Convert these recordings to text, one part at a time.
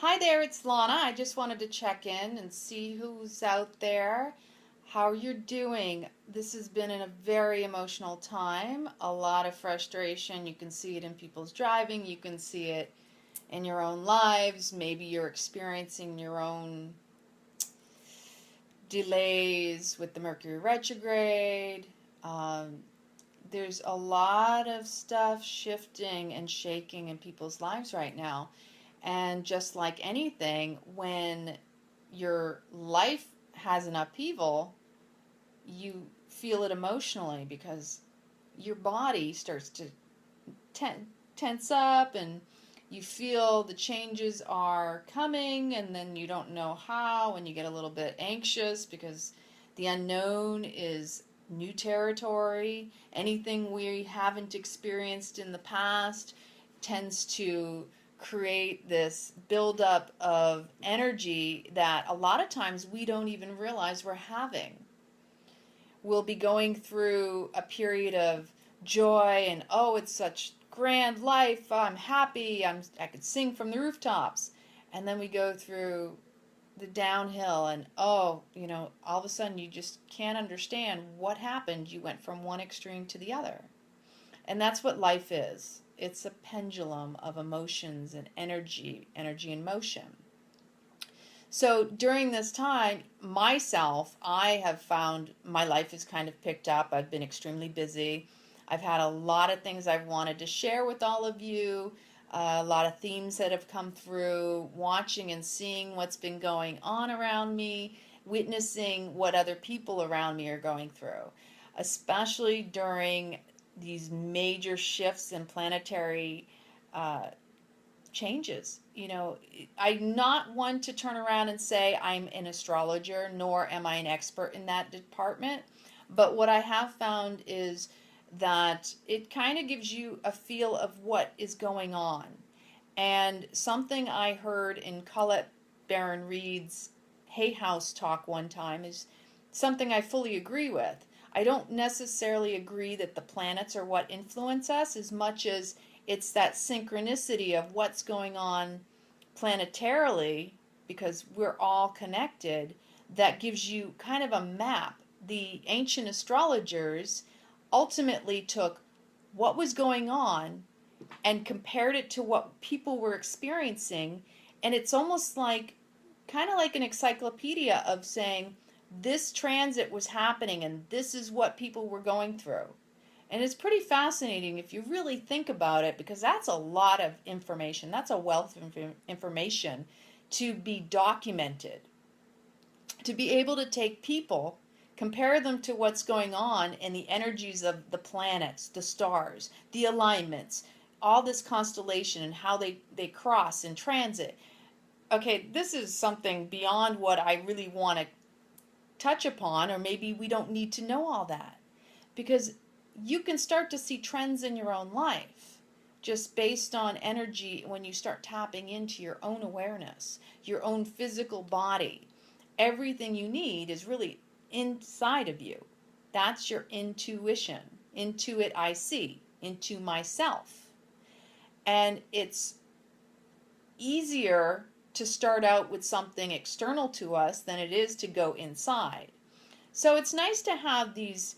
Hi there, it's Lana. I just wanted to check in and see who's out there, how you're doing. This has been in a very emotional time, a lot of frustration. You can see it in people's driving, you can see it in your own lives. Maybe you're experiencing your own delays with the Mercury retrograde. Um, there's a lot of stuff shifting and shaking in people's lives right now. And just like anything, when your life has an upheaval, you feel it emotionally because your body starts to tense up and you feel the changes are coming and then you don't know how and you get a little bit anxious because the unknown is new territory. Anything we haven't experienced in the past tends to create this buildup of energy that a lot of times we don't even realize we're having. We'll be going through a period of joy and oh, it's such grand life, I'm happy, I could sing from the rooftops. And then we go through the downhill and oh, all of a sudden you just can't understand what happened. You went from one extreme to the other. And that's what life is. It's a pendulum of emotions and energy and motion. So during this time, I have found my life has kind of picked up. I've been extremely busy. I've had a lot of things I've wanted to share with all of you, a lot of themes that have come through, watching and seeing what's been going on around me, witnessing what other people around me are going through, especially during these major shifts in planetary uh, changes. I'm not one to turn around and say I'm an astrologer, nor am I an expert in that department. But what I have found is that it kind of gives you a feel of what is going on. And something I heard in Colette Baron Reed's Hay House talk one time is something I fully agree with. I don't necessarily agree that the planets are what influence us as much as it's that synchronicity of what's going on planetarily, because we're all connected, that gives you kind of a map. The ancient astrologers ultimately took what was going on and compared it to what people were experiencing, and it's almost like kind of like an encyclopedia of saying this transit was happening and this is what people were going through. And it's pretty fascinating if you really think about it, because that's a lot of information. That's a wealth of information to be documented. To be able to take people, compare them to what's going on in the energies of the planets, the stars, the alignments, all this constellation and how they cross and transit. Okay, this is something beyond what I really want to touch upon, or maybe we don't need to know all that. Because you can start to see trends in your own life just based on energy when you start tapping into your own awareness, your own physical body. Everything you need is really inside of you. That's your intuition. Intuit I see, into myself. And it's easier to start out with something external to us than it is to go inside. So it's nice to have these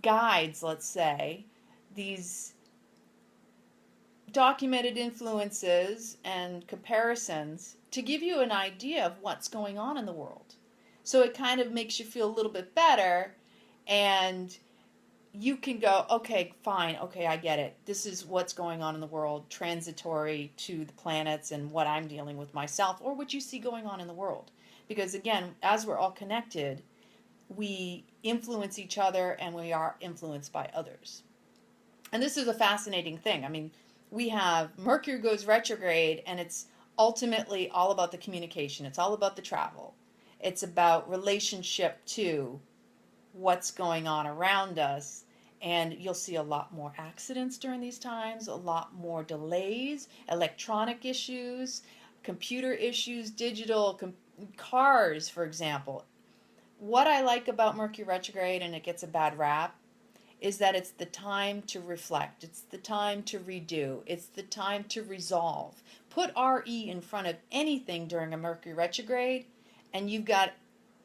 guides, let's say, these documented influences and comparisons to give you an idea of what's going on in the world. So it kind of makes you feel a little bit better, and you can go, okay, fine, okay, I get it. This is what's going on in the world, transitory to the planets and what I'm dealing with myself, or what you see going on in the world. Because again, as we're all connected, we influence each other and we are influenced by others. And this is a fascinating thing. I mean, we have Mercury goes retrograde, and it's ultimately all about the communication, it's all about the travel, it's about relationship to what's going on around us. And you'll see a lot more accidents during these times, a lot more delays, electronic issues, computer issues, cars, for example. What I like about Mercury retrograde, and it gets a bad rap, is that it's the time to reflect. It's the time to redo. It's the time to resolve. Put RE in front of anything during a Mercury retrograde, and you've got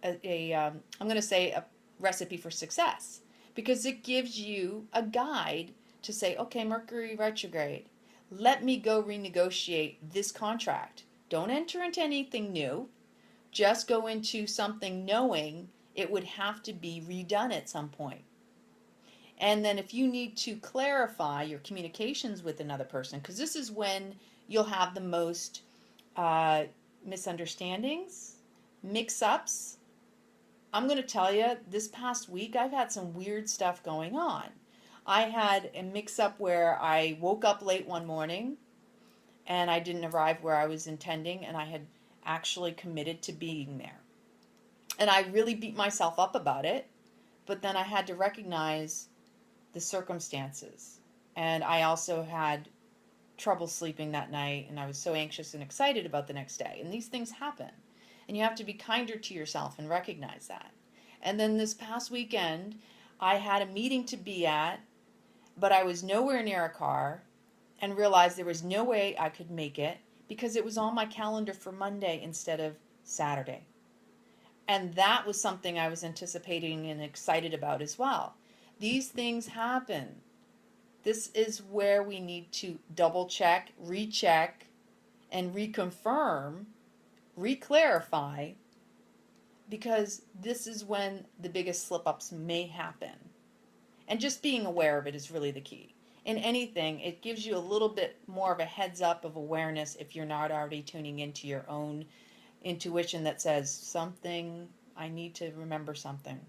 I'm going to say a recipe for success, because it gives you a guide to say, okay, Mercury retrograde, let me go renegotiate this contract. Don't enter into anything new. Just go into something knowing it would have to be redone at some point. And then if you need to clarify your communications with another person, because this is when you'll have the most misunderstandings, mix-ups. I'm going to tell you, this past week I've had some weird stuff going on. I had a mix-up where I woke up late one morning and I didn't arrive where I was intending, and I had actually committed to being there. And I really beat myself up about it, but then I had to recognize the circumstances. And I also had trouble sleeping that night, and I was so anxious and excited about the next day. And these things happen. And you have to be kinder to yourself and recognize that. And then this past weekend, I had a meeting to be at, but I was nowhere near a car, and realized there was no way I could make it because it was on my calendar for Monday instead of Saturday. And that was something I was anticipating and excited about as well. These things happen. This is where we need to double check, recheck, and reconfirm, re-clarify, because this is when the biggest slip-ups may happen. And just being aware of it is really the key. In anything, it gives you a little bit more of a heads up of awareness if you're not already tuning into your own intuition that says something, I need to remember something.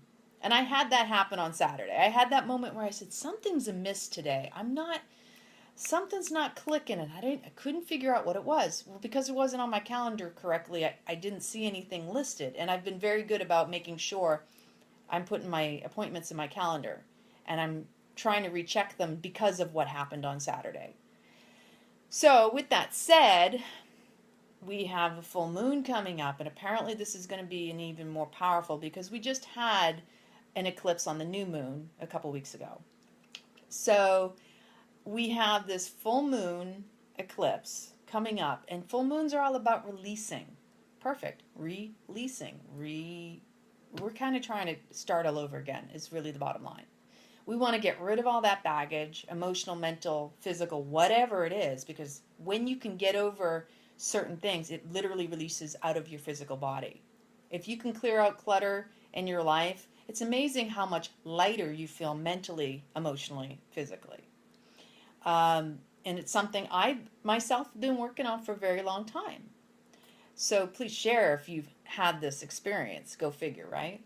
And I had that happen on Saturday. I had that moment where I said, something's amiss today. Something's not clicking, and I couldn't figure out what it was. Well, because it wasn't on my calendar correctly, I didn't see anything listed. And I've been very good about making sure I'm putting my appointments in my calendar, and I'm trying to recheck them because of what happened on Saturday. So with that said, we have a full moon coming up, and apparently this is going to be an even more powerful, because we just had an eclipse on the new moon a couple weeks ago. So we have this full moon eclipse coming up, and full moons are all about releasing. Perfect. Releasing. We're kind of trying to start all over again is really the bottom line. We want to get rid of all that baggage, emotional, mental, physical, whatever it is, because when you can get over certain things, it literally releases out of your physical body. If you can clear out clutter in your life, it's amazing how much lighter you feel mentally, emotionally, physically. And it's something I myself have been working on for a very long time. So please share if you've had this experience. Go figure, right?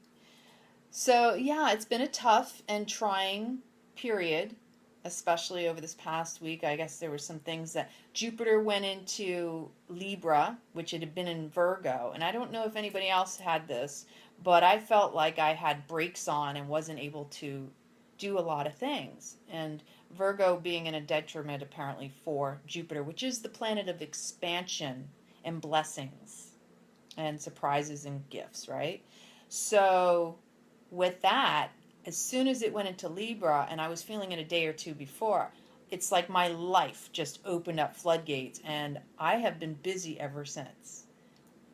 So yeah, it's been a tough and trying period, especially over this past week. I guess there were some things that Jupiter went into Libra, which it had been in Virgo. And I don't know if anybody else had this, but I felt like I had brakes on and wasn't able to do a lot of things. And Virgo being in a detriment apparently for Jupiter, which is the planet of expansion and blessings and surprises and gifts, right? So with that, as soon as it went into Libra, and I was feeling it a day or two before, it's like my life just opened up floodgates, and I have been busy ever since.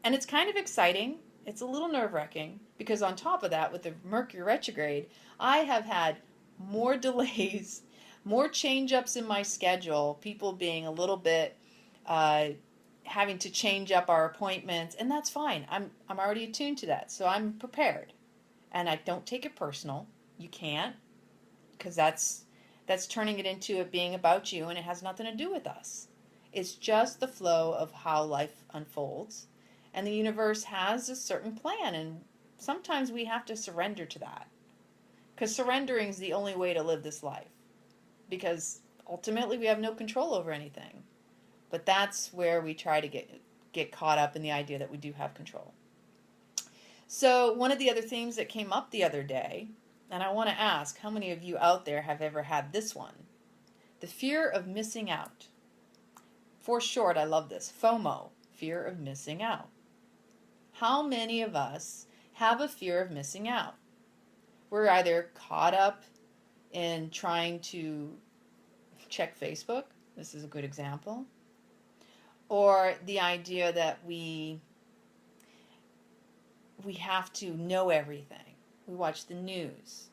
And it's kind of exciting. It's a little nerve-wracking, because on top of that, with the Mercury retrograde, I have had more delays, more change-ups in my schedule, people being a little bit having to change up our appointments, and that's fine. I'm already attuned to that, so I'm prepared. And I don't take it personal. You can't, because that's turning it into it being about you, and it has nothing to do with us. It's just the flow of how life unfolds, and the universe has a certain plan, and sometimes we have to surrender to that, because surrendering is the only way to live this life, because ultimately we have no control over anything. But that's where we try to get caught up in the idea that we do have control. So one of the other themes that came up the other day, and I want to ask, how many of you out there have ever had this one? The fear of missing out. For short, I love this. FOMO, fear of missing out. How many of us have a fear of missing out? We're either caught up in trying to check Facebook. This is a good example. Or the idea that we have to know everything. We watch the news.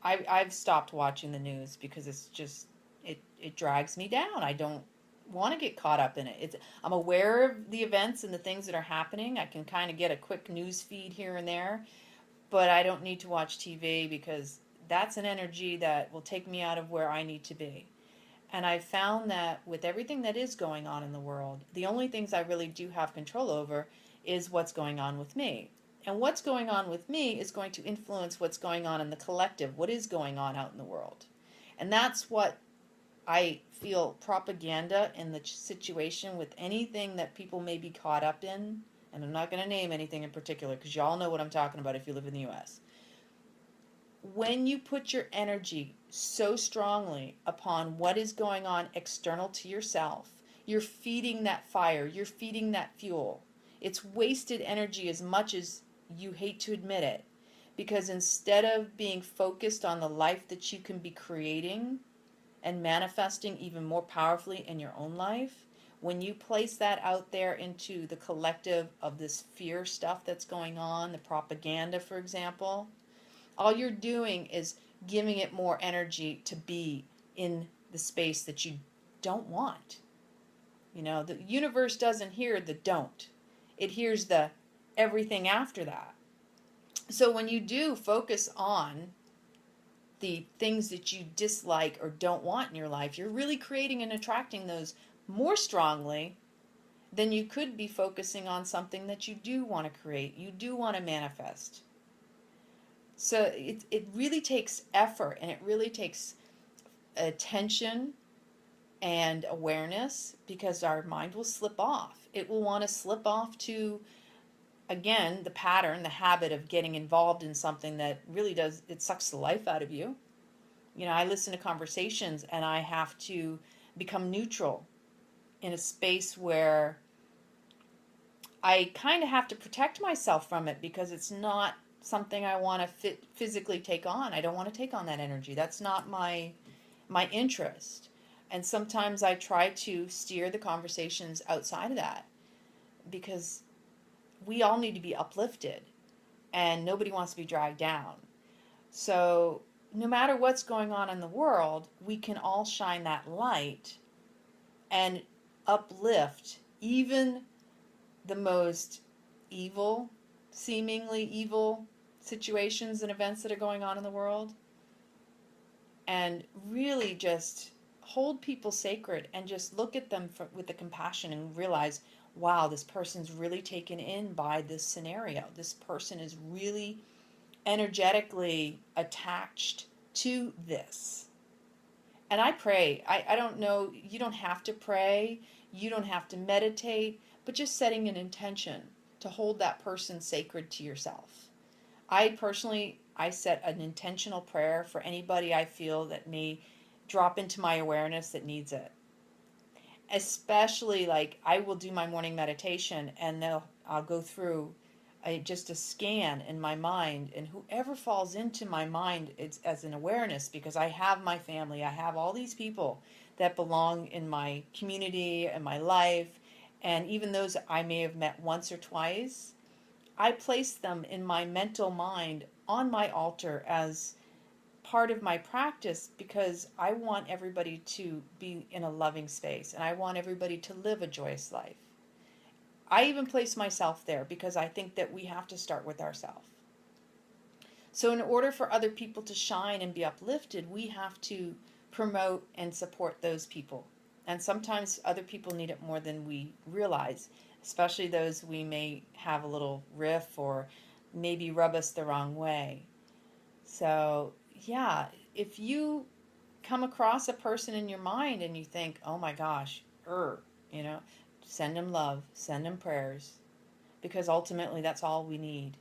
I've stopped watching the news because it's just it drags me down. I don't want to get caught up in it. I'm aware of the events and the things that are happening. I can kind of get a quick news feed here and there, but I don't need to watch TV because that's an energy that will take me out of where I need to be. And I've found that with everything that is going on in the world, the only things I really do have control over is what's going on with me. And what's going on with me is going to influence what's going on in the collective, what is going on out in the world. And that's what I feel propaganda in the situation with anything that people may be caught up in. And I'm not going to name anything in particular because y'all know what I'm talking about if you live in the U.S. When you put your energy so strongly upon what is going on external to yourself, you're feeding that fire, you're feeding that fuel. It's wasted energy as much as you hate to admit it, because instead of being focused on the life that you can be creating and manifesting even more powerfully in your own life, when you place that out there into the collective of this fear stuff that's going on, the propaganda, for example, all you're doing is giving it more energy to be in the space that you don't want. You know, the universe doesn't hear the don't. It hears the everything after that. So when you do focus on the things that you dislike or don't want in your life, you're really creating and attracting those more strongly than you could be focusing on something that you do want to create, you do want to manifest. So it really takes effort, and it really takes attention and awareness, because our mind will slip off. It will want to slip off to, again, the pattern, the habit of getting involved in something that really does, it sucks the life out of you. You know, I listen to conversations and I have to become neutral in a space where I kind of have to protect myself from it because it's not something I want to physically take on. I don't want to take on that energy. That's not my interest. And sometimes I try to steer the conversations outside of that, because we all need to be uplifted and nobody wants to be dragged down. So no matter what's going on in the world, we can all shine that light and uplift even the most evil, seemingly evil situations and events that are going on in the world, and really just hold people sacred and just look at them with the compassion and realize, wow, this person's really taken in by this scenario. This person is really energetically attached to this. And I pray. I don't know, you don't have to pray, you don't have to meditate, but just setting an intention to hold that person sacred to yourself. I personally set an intentional prayer for anybody I feel that may drop into my awareness that needs it. Especially, like, I will do my morning meditation and I'll go through just a scan in my mind, and whoever falls into my mind, it's as an awareness, because I have my family, I have all these people that belong in my community and my life, and even those I may have met once or twice, I place them in my mental mind on my altar as part of my practice, because I want everybody to be in a loving space and I want everybody to live a joyous life. I even place myself there because I think that we have to start with ourselves. So in order for other people to shine and be uplifted, we have to promote and support those people. And sometimes other people need it more than we realize, especially those we may have a little riff or maybe rub us the wrong way. So yeah, if you come across a person in your mind and you think, oh my gosh, you know, send them love, send them prayers, because ultimately that's all we need.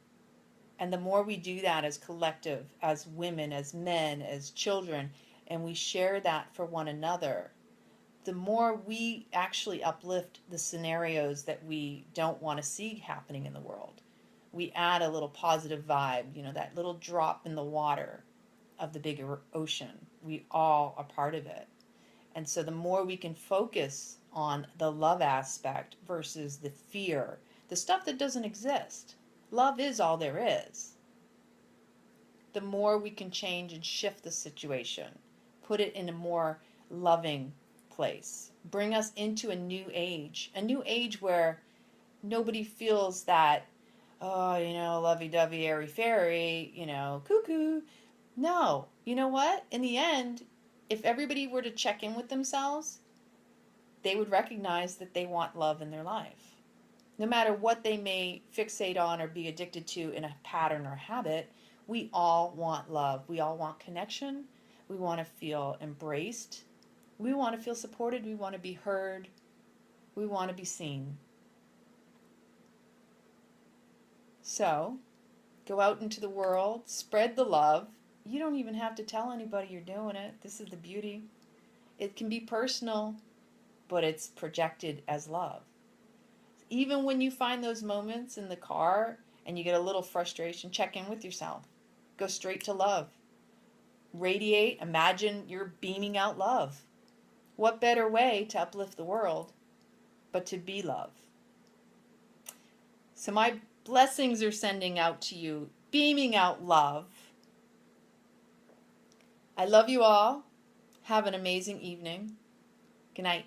And the more we do that as collective, as women, as men, as children, and we share that for one another, the more we actually uplift the scenarios that we don't want to see happening in the world. We add a little positive vibe, you know, that little drop in the water. of the bigger ocean. We all are part of it. And so the more we can focus on the love aspect versus the fear, the stuff that doesn't exist, love is all there is, the more we can change and shift the situation, put it in a more loving place, bring us into a new age where nobody feels that, oh, lovey-dovey, airy-fairy, cuckoo. No, you know what? In the end, if everybody were to check in with themselves, they would recognize that they want love in their life. No matter what they may fixate on or be addicted to in a pattern or habit, we all want love. We all want connection. We want to feel embraced. We want to feel supported. We want to be heard. We want to be seen. So, go out into the world, spread the love. You don't even have to tell anybody you're doing it. This is the beauty. It can be personal, but it's projected as love. Even when you find those moments in the car and you get a little frustration, check in with yourself. Go straight to love. Radiate. Imagine you're beaming out love. What better way to uplift the world but to be love? So my blessings are sending out to you, beaming out love. I love you all. Have an amazing evening. Good night.